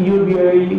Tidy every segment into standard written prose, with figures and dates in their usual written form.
EOBI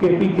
KPK,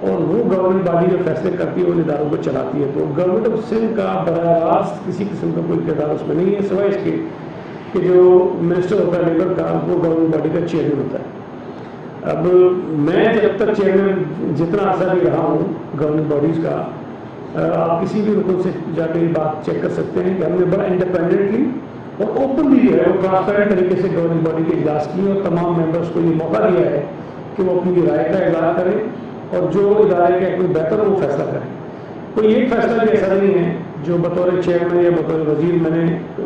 اور وہ governing body جو فیصلے کرتی ہے ان اداروں کو چلاتی ہے. تو گورنمنٹ آف سندھ کا براہ راست کسی قسم کا کوئی کردار اس میں نہیں ہے، سوائے اس کے کہ جو منسٹر ہوتا ہے لیبر کا وہ گورننگ باڈی کا چیئرمین ہوتا ہے. اب میں جب تک چیئرمین جتنا عرصہ بھی رہا ہوں گورننگ باڈیز کا، آپ کسی بھی رکن سے جا کے یہ بات چیک کر سکتے ہیں کہ ہم نے بڑا انڈیپینڈنٹلی اور اوپنلی جو ہے وہ ٹرانسپیرنٹ طریقے سے گورننگ باڈی کے اجلاس کیے اور تمام ممبرس کو یہ موقع دیا ہے کہ وہ اپنی رائے کا اظہار کریں اور جو ادارے کا کوئی بہتر ہو وہ فیصلہ کریں. کوئی ایک فیصلہ بھی ایسا نہیں ہے جو بطور چیئرمین یا بطور وزیر میں نے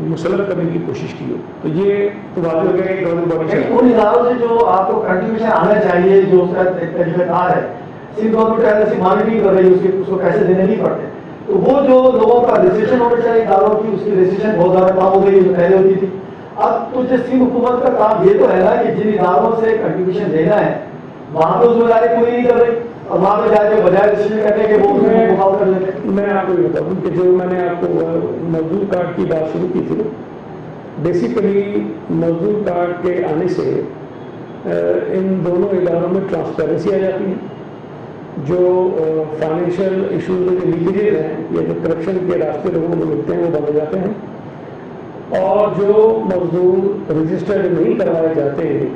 مسلط کرنے کی کوشش کی ہو. تو یہ تو واضح ہو گیا کہ گورننگ باڈی ان اداروں سے جو آپ کو کنٹریبیوشن آنا چاہیے جو اس کا ایک طریقہ کار ہے، سندھ گورنمنٹ ایسے مانیٹرنگ کر رہی ہے اس کو پیسے دینے نہیں پڑتے، تو وہ جو لوگوں کا رجسٹریشن ہونا چاہیے اداروں کی، اس کی رجسٹریشن بہت زیادہ کم ہو گئی جو پہلے ہوتی تھی. اب تو سندھ حکومت کا کام یہ تو ہے نا کہ جن اداروں سے کنٹریبیوشن لینا ہے وہاں پہ اس ذمہ داری پوری نہیں کر رہی اور وہاں پہ جا کے بجائے رجسٹریشن کرنے کے وہ مقابلہ کر لیتے ہیں. میں آپ کو یہ بتاؤں کہ جو میں نے آپ کو مزدور کارڈ کی بات شروع کی تھی، بیسیکلی مزدور کارڈ کے آنے سے ان دونوں اداروں میں ٹرانسپیرنسی آ جاتی ہے. جو فائنینشیل ایشوز میں جو لیکیجز ہیں یا جو کرپشن کے راستے لوگوں کو ملتے ہیں وہ بند ہو جاتے ہیں، اور جو مزدور رجسٹرڈ نہیں کروائے جاتے ہیں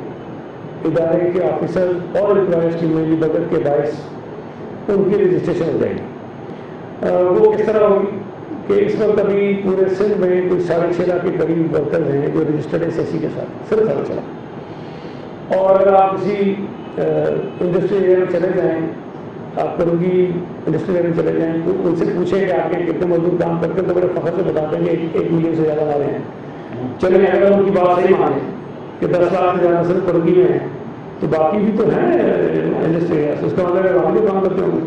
ادارے کے آفیسر اور امپلائز کی میلی بجٹ کے باعث ان کی رجسٹریشن ہو جائے گی. وہ کس طرح ہوگی کہ اس وقت ابھی پورے سندھ میں کوئی 6.5 لاکھ کے قریب ورکرز ہیں جو رجسٹرڈ ایس ایس سی کے ساتھ صرف 6.5 لاکھ. اور اگر آپ کسی انڈسٹری ایریا میں چلے جائیں، آپ کرونگی انڈسٹری ایریا میں چلے جائیں تو ان سے پوچھیں کہ آپ کے کتنے مزدور کام کرتے ہیں تو بڑے فخر سے بتا دیں گے 1 ملین سے زیادہ والے ہیں. چلیں اگر ان کی بات صحیح مانیں کہ 10 لاکھ سے زیادہ صرف کرونگی میں ہیں تو باقی بھی تو ہیں انڈسٹری ایریا سے، اس کا مطلب ہے وہاں بھی کام کرتے ہوں گے.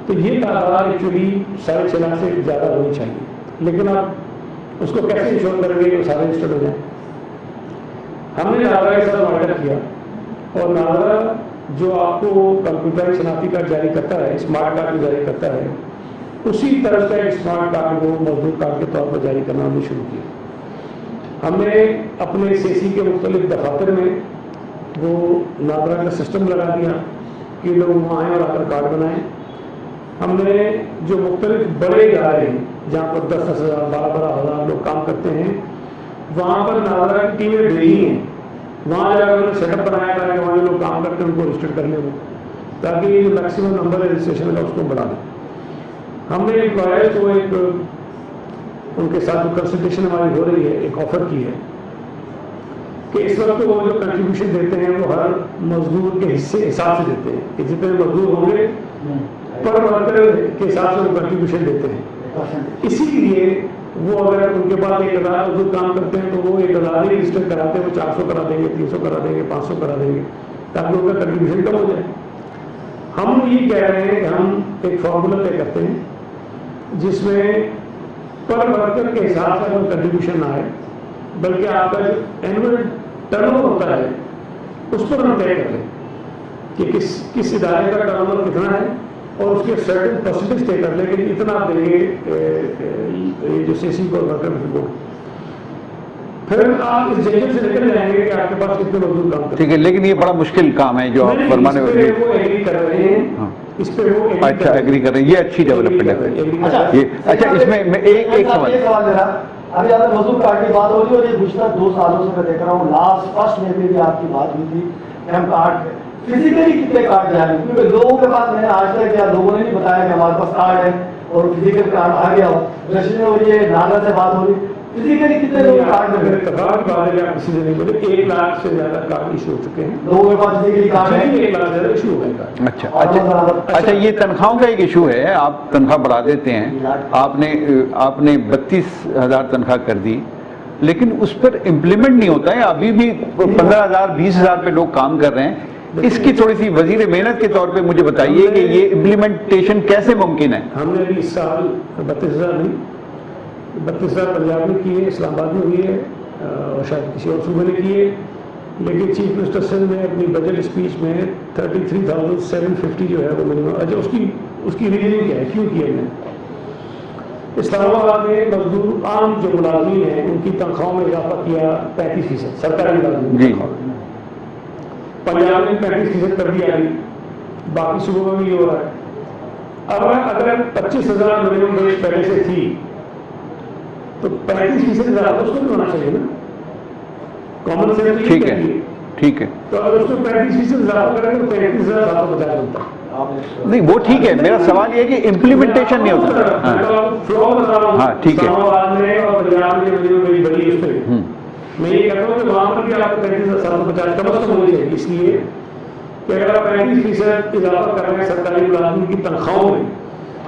تو یہ تعداد ایکچولی 6.5 لاکھ سے زیادہ ہونی چاہیے، لیکن آپ اس کو کیسے انشور کریں گے کہ سارے رجسٹرڈ ہو جائیں. ہم نے ناظرہ کے ساتھ معاہدہ کیا اور ناظرہ جو آپ کو کمپیوٹر شناختی کارڈ جاری کرتا ہے، اسمارٹ کارڈ جاری کرتا ہے، اسی طرح کا اسمارٹ کارڈ کو مزدور کارڈ کے طور پر جاری کرنا ہم نے شروع کیا. ہم نے اپنے CC کے مختلف دفاتر میں وہ ناظرہ کا سسٹم لگا دیا کہ لوگ وہاں آئیں اور آ کر کارڈ بنائیں. ہم نے جو مختلف بڑے ادارے ہیں جہاں پر 10,000 12,000 لوگ کام کرتے ہیں وہاں پر ناظرہ کی ٹیمیں بھیجی ہیں، وہاں جا کر انہوں نے سیٹ اپ بنایا تھا کہ وہاں جو لوگ کام کرتے ہیں ان کو رجسٹر کرنے میں، تاکہ یہ جو میکسیمم نمبر ہے رجسٹریشن کا اس کو بڑھا دیں. ہم نے امپلائز کو ایک ان کے ساتھ جو کنسلٹیشن ہماری ہو رہی ہے ایک آفر کی ہے کہ اس وقت وہ جو کنٹریبیوشن دیتے ہیں وہ ہر مزدور کے حساب سے دیتے ہیں کہ جتنے مزدور ہوں گے پر ورکر کے حساب سے وہ کنٹریبیوشن دیتے ہیں. اسی لیے وہ اگر ان کے پاس 1,000 مزدور کام کرتے ہیں تو وہ 1,000 ہی رجسٹر کراتے ہیں، وہ 400 کرا دیں گے، 300 کرا دیں گے، 500 کرا دیں گے تاکہ ان کا کنٹریبیوشن کم ہو جائے. ہم یہ کہہ رہے ہیں کہ ہم ایک فارمولا طے کرتے ہیں جس میں پر ورکر کے حساب سے کوئی کنٹریبیوشن نہ آئے بلکہ آپ کا جو اینول ٹرن اوور ہوتا ہے اس پر ہم طے کر لیں کہ کس ادارے کا ٹرن اوور کتنا ہے اور اس کے سرٹن پرسنٹیج طے کر لیں کہ اتنا آپ دیں گے جو CC کو ورکر کو. پھر آپ اس جنگل سے نکل جائیں گے کہ آپ کے پاس کتنے مزدور کام کرتے ہیں. ٹھیک ہے، لیکن یہ بڑا مشکل کام ہے جو آپ فرمانے والے ہیں. وہ ایگری کر رہے ہیں، اس پہ وہ اچھا ایگری کر رہے ہیں، یہ اچھی ڈیولپمنٹ ہے. اچھا اس میں ایک سوال ابھی آپ مزدور کارڈ کی بات ہو رہی ہے اور یہ گزشتہ 2 سالوں سے میں دیکھ رہا ہوں لاسٹ 1 مئی پہ بھی آپ کی بات ہوئی تھی کہ ہم کارڈ فزیکلی کتنے کارڈ جائیں گے، کیونکہ لوگوں کے پاس میں نے آج تک کیا لوگوں نے نہیں بتایا کہ ہمارے پاس کارڈ ہے اور فزیکل کارڈ آ گیا ہو. رجسٹریشن ہو رہی ہے، ناظرہ سے بات ہو رہی ہے، فزیکلی کتنے لوگ کارڈ میں اتفاق کی بات ہے کہ آپ کسی سے نہیں بولے 1 لاکھ سے زیادہ کارڈ ایشو ہو چکے ہیں لوگوں کے پاس فزیکلی کارڈ ہے. 1 لاکھ سے زیادہ ایشو ہو گئے کارڈ. اچھا یہ تنخواہوں کا ایک ایشو ہے، آپ تنخواہ بڑھا دیتے ہیں، آپ نے 32,000 تنخواہ کر دی لیکن اس پر امپلیمنٹ نہیں ہوتا ہے، ابھی بھی 15,000 20,000 پہ لوگ کام کر رہے ہیں. اس کی تھوڑی سی وزیر محنت کے طور پہ مجھے بتائیے کہ یہ امپلیمنٹیشن کیسے ممکن ہے. ہم نے ابھی اس سال 32,000 نہیں 32,000 پنجاب میں کی ہے، اسلام آباد میں ہوئی ہے اور شاید کسی اور صوبے نے کی ہے، لیکن چیف منسٹر سندھ نے اپنی بجٹ اسپیچ میں 33,750 جو ہے وہ منیمم. اچھا اس کی ریزننگ کیا ہے، کیوں کیا ہے؟ اسلام آباد میں مزدور عام جو ملازمین ہیں ان کی تنخواہوں میں اضافہ کیا 35% سرکاری ملازمین. پنجاب میں 35% کر دیا گئی باقی صوبوں میں بھی ہو رہا ہے. اب اگر 25,000 منیمم ویج پہلے سے تھی تو 35% اضافہ اس کو بھی ہونا چاہیے نا. کامن سینس ٹھیک ہے ٹھیک ہے. تو اگر اس کو 35% اضافہ کریں تو 35,750 ہوتا ہے. نہیں وہ ٹھیک ہے, میرا سوال یہ ہے کہ امپلیمنٹیشن نہیں ہوتا. ہاں ٹھیک ہے. میں یہ کہتا ہوں کہ وہاں پر بھی آپ کو 35,750 کم از کم ہونی چاہیے, اس لیے کہ اگر آپ 35% اضافہ کر رہے ہیں سرکاری ملازمین کی تنخواہوں میں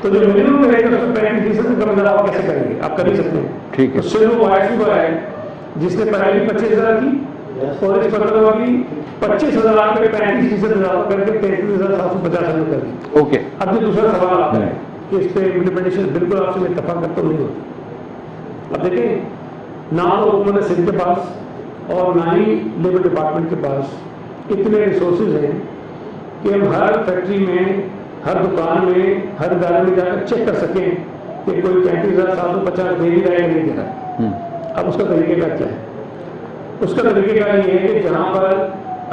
تو جو منیمم رہے گا اس میں 35% سے کم اضافہ کیسے کریں گے؟ آپ کر نہیں سکتے. ٹھیک ہے. اس سے وہ صوبہ ہے جس نے پہلی 25,000 کی اور اس مرتبہ بھی 25,000 پہ 35% اضافہ کر کے 33,750 میں کر دی. اوکے. اب جو دوسرا سوال آتا ہے کہ اس پہ امپلیمنٹیشن بالکل آپ سے میں اتفاق کرتا نہیں ہوتی. اب دیکھیں, نہ تو حکومت سندھ کے پاس اور نہ ہی لیبر ڈپارٹمنٹ کے پاس اتنے ریسورسز ہیں کہ ہم ہر فیکٹری میں, ہر دکان میں, ہر ادارے میں جا کر چیک کر سکیں کہ کوئی 35,750 دے بھی رہا ہے یا نہیں دے رہا. اب اس کا طریقہ کا کیا ہے؟ اس کا طریقہ کا یہ ہے کہ جہاں پر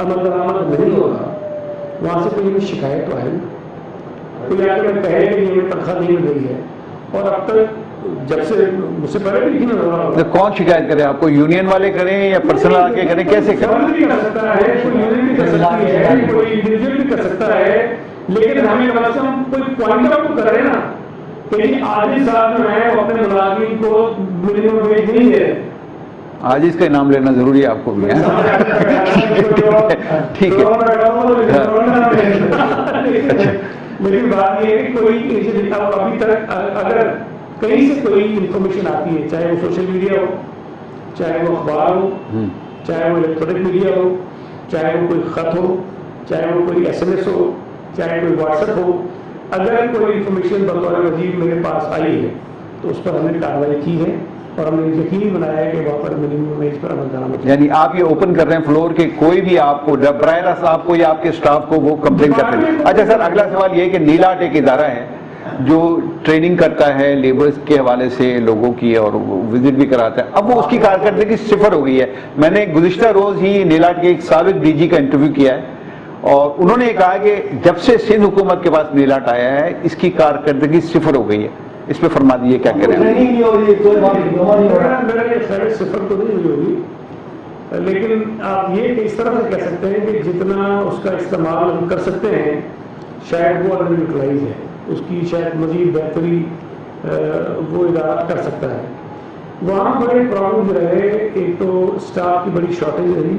عمل درآمد نہیں ہوگا وہاں سے کوئی ہمیں شکایت تو آئے, کوئی آ کے کہے کہ یہ ہمیں تنخواہ نہیں مل رہی ہے. اور اب تک جب سے مجھ سے پہلے بھی نہیں ہو رہا, کون شکایت کرے آپ کو؟ یونین والے کریں یا پرسنل آ کے کریں, کیسے کریں؟ بھی کر سکتا ہے, کوئی یونین بھی کر سکتی ہے, کوئی انڈیویجول بھی کر سکتا ہے, لیکن ہمیں کم از کم کوئی پوائنٹ آؤٹ کر رہے نا کہ آج صاحب جو ہے وہ اپنے ملازمین کو منیمم ویج نہیں دے رہے. آج اس کا انعام لینا ضروری ہے آپ کو بھی. ٹھیک ہے. لیکن بات یہ ہے کہ کوئی ابھی تک اگر کہیں سے کوئی انفارمیشن آتی ہے, چاہے وہ سوشل میڈیا ہو, چاہے وہ اخبار ہو, چاہے وہ الیکٹرانک میڈیا ہو, چاہے وہ کوئی خط ہو, چاہے وہ کوئی SMS ہو, چاہے کوئی واٹس ایپ ہو, اگر کوئی انفارمیشن بطور وزیر میرے پاس آئی ہے تو اس پر ہم نے کارروائی کی ہے اور ہم نے یقینی بنایا ہے کہ وہاں پر منیمم ویج پر عمل درآمد. یعنی آپ یہ اوپن کر رہے ہیں فلور کے کوئی بھی آپ کو براہ راست آپ کو یا آپ کے سٹاف کو وہ کمپلین کرتے ہیں. اچھا سر, اگلا سوال یہ ہے کہ نیلاٹ ایک ادارہ ہے جو ٹریننگ کرتا ہے لیبرز کے حوالے سے لوگوں کی اور وزٹ بھی کراتا ہے. اب وہ اس کی کارکردگی صفر ہو گئی ہے. میں نے گزشتہ روز ہی نیلاٹ کے ایک سابق DG کا انٹرویو کیا ہے اور انہوں نے کہا کہ جب سے سندھ حکومت کے پاس نیلاٹ آیا ہے اس کی کارکردگی صفر ہو گئی ہے. اس پہ فرما دیجیے کیا کریں. صفر تو نہیں ہوئی ہوگی, لیکن آپ یہ اس طرح سے کہہ سکتے ہیں کہ جتنا اس کا استعمال ہم کر سکتے ہیں شاید وہ انڈر یوٹیلائز ہے, اس کی شاید مزید بہتری وہ ادارہ کر سکتا ہے. وہاں بڑے پرابلم رہے, ایک تو اسٹاف کی بڑی شارٹیج رہی,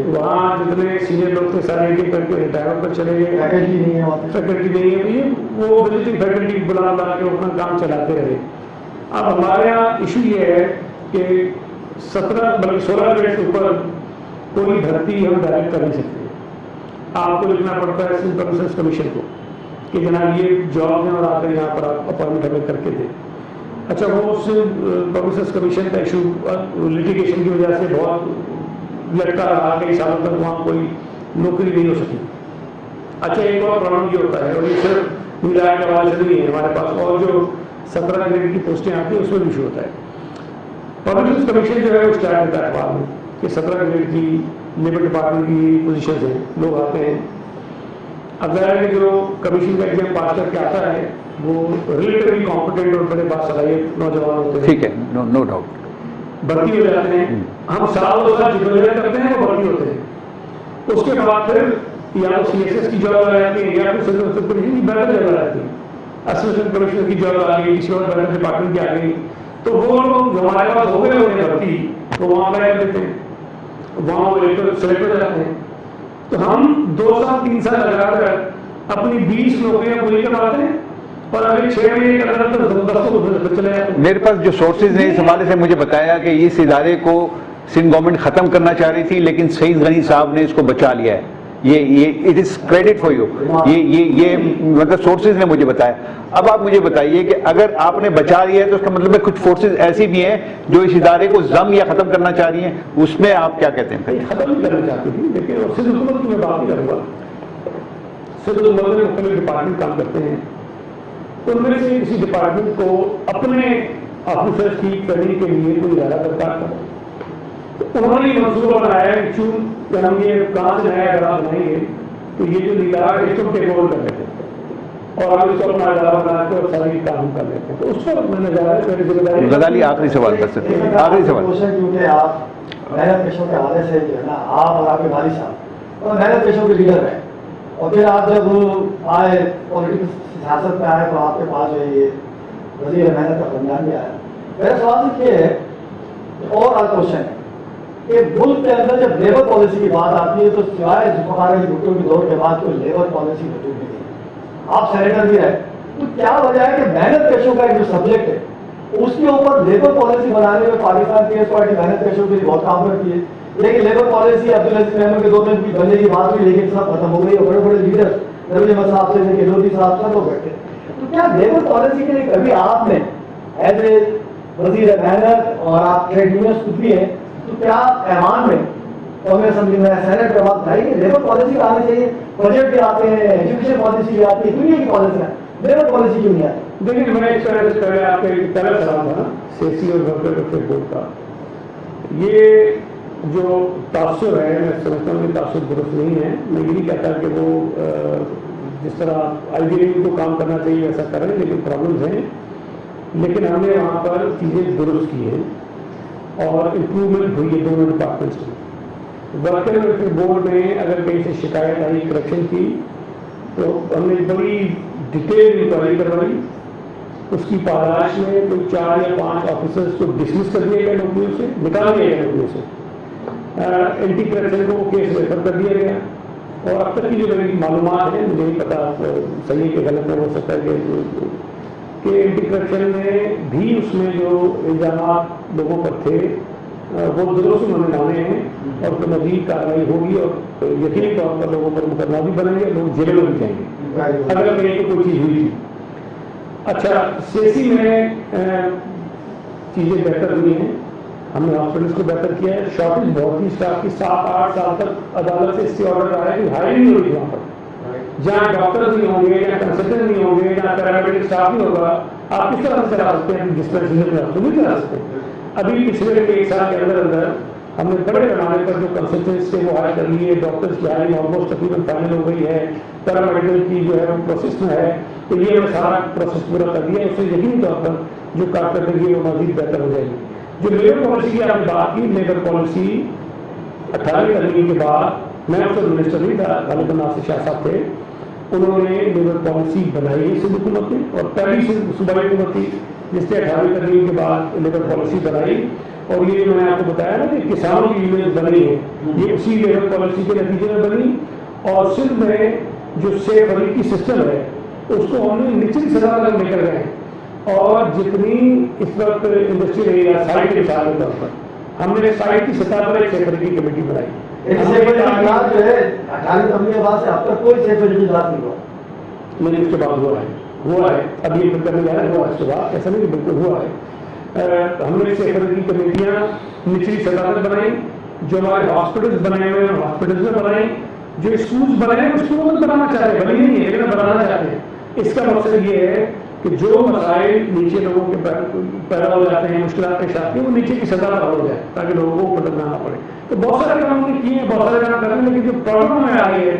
وہاں جتنے سینئر لوگ تھے سارے ایک ایک کر کے ریٹائر پر چلے گئے, فیکلٹی نہیں ہے, تو یہ وہ وزٹنگ فیکلٹی بلا کے اپنا کام چلاتے رہے. اب ہمارے یہاں ایشو یہ ہے کہ 17 بلکہ 16 گریڈ سے اوپر کوئی بھرتی ہم ڈائریکٹ کر نہیں سکتے. آپ کو لکھنا پڑتا ہے سندھ پبلسرز کمیشن کو کہ جناب یہ جاب ہے اور آ کر یہاں پر آپ اپائنٹمنٹ ہمیں کر کے دیں. اچھا, وہ اس پبلسرز کمیشن کا ایشو لیٹیگیشن کی وجہ سے بہت لٹکا رہا, کئی سالوں تک وہاں کوئی نوکری نہیں ہو سکی. اچھا, ایک اور پرابلم یہ ہوتا ہے, اور یہ صرف میڈیا کے حوالے سے نہیں ہے, ہمارے پاس اور جو 17 گریڈ کی پوسٹیں آتی ہیں اس میں بھی ایشو ہوتا ہے. پبلسرز کمیشن جو ہے وہ اسٹارٹ ہوتا ہے اخبار میں کہ 17 گریڈ کی لیبر ڈپارٹمنٹ کی پوزیشنز ہیں, لوگ آتے ہیں. اب ظاہر ہے کہ جو کمیشن کا ایگزام پاس کر کے آتا ہے وہ ریلیٹیولی کمپیٹنٹ اور بڑے باصلاحیت نوجوان ہوتے ہیں. ٹھیک ہے, نو ڈاؤٹ. بھرتی ہو جاتے ہیں, ہم سال دو سال جدوجہد کرتے ہیں, وہ بھرتی ہوتے ہیں. اس کے بعد پھر یا تو CSS کی جاب آ جاتی ہے یا پھر سندھ کمیشن کی بہتر جگہ آ جاتی ہے, اسسٹنٹ کمشنر کی جاب آ گئی, کسی اور بہتر ڈپارٹمنٹ کی آ گئی, تو وہ لوگ جو ہمارے پاس ہو گئے ہوتے ہیں بھرتی وہ وہاں اپلائی کر دیتے ہیں, وہاں وہ سلیکٹ ہو جاتے ہیں. تو ہم 2 سال 3 سال لگا کر اپنی 20 نوکریاں پوری کرواتے ہیں اور اگلے 6 مہینے کے اندر چلے جاتے ہیں. میرے پاس جو سورسز ہیں اس حوالے سے مجھے بتایا کہ اس ادارے کو سندھ گورنمنٹ ختم کرنا چاہ رہی تھی لیکن سعید غنی صاحب نے اس کو بچا لیا ہے. یہ it is credit for you, یہ مطلب سورسز نے مجھے بتایا. اب آپ مجھے بتائیے کہ اگر آپ نے بچا لیا ہے تو اس کا مطلب ہے کچھ فورسز ایسی بھی ہیں جو اس ادارے کو ضم یا ختم کرنا چاہ رہی ہیں, اس میں آپ کیا کہتے ہیں؟ ختم نہیں کرنا چاہتی تھی, لیکن سندھ حکومت کی میں بات نہیں کروں گا. سندھ حکومت میں مختلف ڈپارٹمنٹ کام کرتے ہیں, ان میں سے کسی ڈپارٹمنٹ کو اپنے آفیسر ٹھیک کرنے کے لیے کوئی ادارہ درکار تھا. انہوں نے منصوبہ بنایا کہ چون ہم یہ کہاں سے نیا ادارہ بنائیں گے تو یہ جو ادارہ ہے اس کو ٹیک اوور کر لیتے ہیں اور ہم اس کو اپنا ادارہ بنا کے اور ساری کام کر لیتے ہیں. تو اس پر میں نے ذمہ غزالی آخری سوال کر سکتے ہیں, آخری سوال. کیونکہ آپ محنت پیشوں کے حوالے سے جو ہے نا, آپ اور آپ کے والد صاحب اور محنت پیشوں کے لیڈر ہیں, اور پھر آپ جب آئے پولیٹکس سیاست میں آئے تو آپ کے پاس جو ہے یہ وزیر محنت کا خاندان بھی آیا. میرا سوال صرف یہ ہے, اور آج کوشچن ہے کہ ملک کے اندر جب لیبر پالیسی کی بات آتی ہے تو سوائے ذوالفقار علی بھٹو کے دور کے بعد کوئی لیبر پالیسی وجود نہیں ہے. آپ سینیٹر بھی رہے, تو کیا وجہ ہے کہ محنت پیشوں کا ایک جو سبجیکٹ ہے اس کے اوپر لیبر پالیسی بنانے میں پاکستان پیپلز پارٹی محنت پیشوں کے لیے بہت کام کرتی ہے, لیکن لیبر پالیسی عبدالعزیز محمود کے دور میں بھی بننے کی بات ہوئی لیکن سب ختم ہو گئی, اور بڑے بڑے لیڈر نبی احمد صاحب سے لے کے لودھی صاحب سب لوگ بیٹھے. تو کیا لیبر پالیسی کے لیے کبھی آپ نے ایز اے وزیر محنت اور آپ ٹریڈ یونینز خود بھی ہیں, تو کیا ایوان میں قومی اسمبلی میں سینٹ میں بات بتائی کہ لیبر پالیسی آنی چاہیے؟ بجٹ بھی آتے ہیں, ایجوکیشن پالیسی بھی آتی ہے, دنیا کی پالیسی ہے, لیبر پالیسی کیوں نہیں آتی؟ دیکھیے میں اس طرح سے پہلے آپ کا ایک پہلا سوال تھا سیسی اور ورکر ویلفیئر بورڈ کا. یہ جو تاثر ہے میں سمجھتا ہوں کہ تاثر درست نہیں ہے. میں یہ نہیں کہتا کہ وہ جس طرح آئیڈیلی کو کام کرنا چاہیے ایسا کریں, لیکن پرابلمز ہیں. لیکن ہم نے وہاں پر چیزیں درست کی ہیں اور امپرومنٹ ہوئی ہے دونوں ڈپارٹمنٹس میں. ورکر ویلفیئر بورڈ میں اگر کہیں سے شکایت آئی کرپشن کی تو ہم نے بڑی ڈیٹیل انکوائری کروائی. اس کی پاداش میں کوئی 4 یا 5 آفیسرز کو ڈسمس کر دیا گیا نوکریوں سے, نکال دیا گیا نوکریوں سے. اینٹی کرپشن کو وہ کیس ریفر کر دیا گیا. اور اب تک کی جو میری معلومات ہیں, مجھے نہیں پتا صحیح کہ غلط میں ہو سکتا ہے کہ اینٹی کرپشن میں بھی اس میں جو الزامات لوگوں پر تھے وہ درست انہوں نے مانے ہیں اور تو مزید کارروائی ہوگی اور یقینی طور پر لوگوں پر مقدمہ بھی بنیں گے, لوگ جیلوں میں بھی جائیں گے اگر کہیں تو کوئی چیز ہوئی تھی. اچھا, سیسی میں چیزیں بہتر ہوئی ہیں. ہم نے ہاسپٹلس کو بہتر کیا ہے. شارٹیج بہت ہی اسٹاف کی 7-8 سال تک عدالت سے اس سے آرڈر آ رہا ہے کہ ہائرنگ نہیں ہوئی وہاں پر. جہاں ڈاکٹر نہیں ہوں گے, جہاں کنسلٹنٹ نہیں ہوں گے, جہاں پیرامیڈک اسٹاف نہیں ہوگا, آپ کس طرح سے چلا سکتے ہیں ڈسپینسری میں؟ تو نہیں چلا سکتے. ابھی پچھلے 1 سال کے اندر ہم نے بڑے پیمانے پر جو کنسلٹنٹس سے وہ ہائر کر لیے. ڈاکٹرس کی ہائرنگ آلموسٹ تقریباً فائنل ہو گئی ہے. پیرامیڈیکل کی جو ہے پروسیس میں ہے, تو یہ ہمیں سارا پروسیس پورا کر دیا. اس سے یقینی طور پر جو کارکردگی ہے وہ مزید بہتر ہو جائے گی. جو لیبر پالیسی کی آپ نے بات کی, لیبر پالیسی 18ویں ترمیم کے بعد میں اس وقت منسٹر نہیں تھا, غالب ناصر شاہ صاحب تھے, انہوں نے لیبر پالیسی بنائی سندھ حکومت میں, اور پہلی صوبائی حکومت تھی جس نے 18ویں ترمیم کے بعد لیبر پالیسی بنائی. اور یہ میں نے آپ کو بتایا نا کہ کسانوں کی یونین بنی ہے, یہ اسی لیبر پالیسی کے نتیجے میں بنی. اور سندھ میں جو سیف فریقی سسٹم ہے اس کو ہم نے نچلی سطح تک لے کر گئے. اور جتنی اس وقت انڈسٹری رہی ہے سائٹ کے مثال کے طور پر ہم نے سائٹ کی سطح پر ایک سیف فریقی کمیٹی بنائی. جو ہے 18ویں ترمیم کے بعد سے اب تک کوئی سیف فریقی اجلاس نہیں ہوا. میں نے اس کے بعد ہوا ہے ابھی یہ کرنے جا رہا ہے, ہوا اس کے بعد, ایسا نہیں کہ بالکل ہوا ہے. ہم نے سیف فریقی کمیٹیاں نچلی سطح پر بنائی. جو ہمارے ہاسپٹلس بنائے ہوئے ہیں ہاسپٹلس میں بنائے, جو اسکولس بنائے ہیں اسکولوں میں بنانا چاہتے ہیں, بنی نہیں ہے لیکن بنانا چاہتے ہیں. اس کا مقصد یہ ہے کہ جو مسائل نیچے لوگوں کے پیدا ہو جاتے ہیں, مشکلات پیش آتی ہیں, وہ نیچے کی سطح پر ہو جائے تاکہ لوگوں کو بھٹکنا نہ پڑے. تو بہت سارے کام ہم نے کیے ہیں, بہت سارے کام کر رہے ہیں, لیکن جو پرابلم میں آ رہی ہے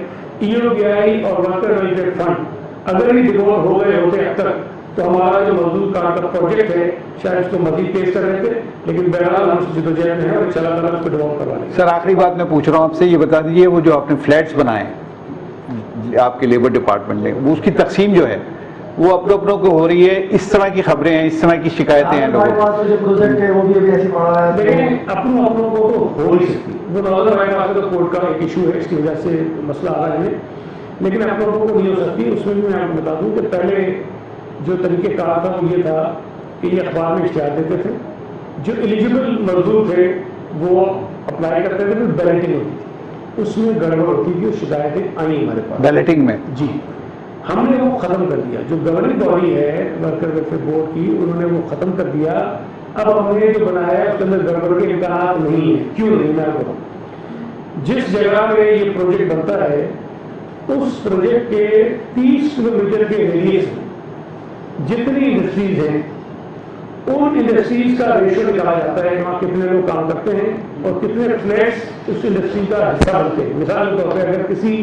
EOBI اور ورکر ویلفیئر فنڈ اگر یہ ڈیولپ ہو گئے ہوتے اب تک تو ہمارا جو موجود کام کا پروجیکٹ ہے شاید اس کو مزید تیز کر رہے تھے, لیکن بہرحال ہم جدوجہد میں ہیں اور انشاءاللہ تعالیٰ اس کو ڈیولپ کروا لیں گے. سر آخری بات میں پوچھ رہا ہوں آپ سے, یہ بتا دیجیے وہ جو آپ نے فلیٹس بنائے آپ کے لیبر ڈپارٹمنٹ نے, وہ اس کی تقسیم جو ہے وہ اپنوں کو ہو رہی ہے, اس طرح کی خبریں ہیں, اس طرح کی شکایتیں ہیں لوگوں کو. جو پروجیکٹ ہے وہ بھی ابھی ایسے پڑا ہے. لیکن اپنوں کو تو ہو نہیں سکتی. وہ نوازر بھائی بات تو کورٹ کا ایک ایشو ہے, اس کی وجہ سے مسئلہ آ رہا ہے, لیکن اپنوں کو نہیں ہو سکتی. اس میں بھی میں آپ کو بتا دوں کہ پہلے جو طریقہ کار تھا وہ یہ تھا کہ یہ اخبار میں اشتہار دیتے تھے, جو ایلیجیبل مزدور تھے وہ اپلائی کرتے تھے, پھر بیلٹنگ ہوتی تھی, اس میں گڑبڑ ہوتی تھی اور شکایتیں آئیں ہمارے پاس بیلٹنگ میں. جی ہم نے وہ ختم کر دیا. جو گورننگ باڈی ہے ورکر ویلفیئر بورڈ کی, انہوں نے وہ ختم کر دیا. اب ہم نے جو بنایا ہے اس کے اندر گڑبڑ کے امکانات نہیں ہیں. کیوں نہیں؟ میں آپ کو جس جگہ پہ یہ پروجیکٹ بنتا ہے اس پروجیکٹ کے 30 کلومیٹر کے ایریے سے جتنی انڈسٹریز ہیں ان انڈسٹریز کا ریشو نکالا جاتا ہے, وہاں کتنے لوگ کام کرتے ہیں اور کتنے فلیٹس اس انڈسٹری کا حصہ بنتے ہیں. مثال کے طور پہ اگر کسی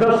10